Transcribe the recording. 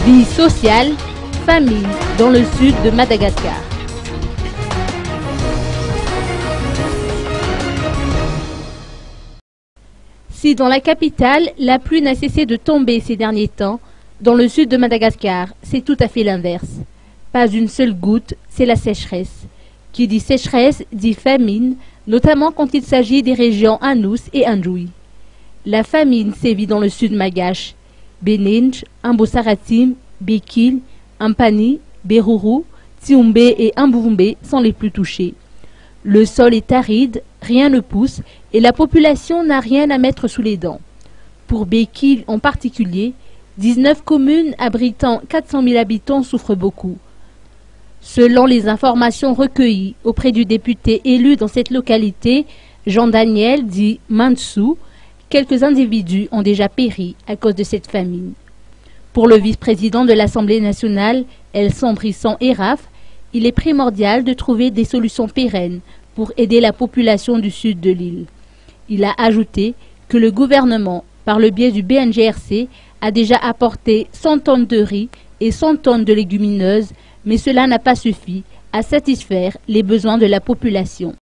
Vie sociale, famine dans le sud de Madagascar. Si dans la capitale, la pluie n'a cessé de tomber ces derniers temps, dans le sud de Madagascar, c'est tout à fait l'inverse. Pas une seule goutte, c'est la sécheresse. Qui dit sécheresse dit famine, notamment quand il s'agit des régions Anous et Andjoui. La famine sévit dans le sud malgache. Beninj, Ambosaratim, Bekil, Ampani, Beruru, Tsiumbe et Ambuvumbe sont les plus touchés. Le sol est aride, rien ne pousse et la population n'a rien à mettre sous les dents. Pour Bekil en particulier, 19 communes abritant 400 000 habitants souffrent beaucoup. Selon les informations recueillies auprès du député élu dans cette localité, Jean Daniel dit Mansou, quelques individus ont déjà péri à cause de cette famine. Pour le vice-président de l'Assemblée nationale, Elson Brisson Eraf, il est primordial de trouver des solutions pérennes pour aider la population du sud de l'île. Il a ajouté que le gouvernement, par le biais du BNGRC, a déjà apporté 100 tonnes de riz et 100 tonnes de légumineuses, mais cela n'a pas suffi à satisfaire les besoins de la population.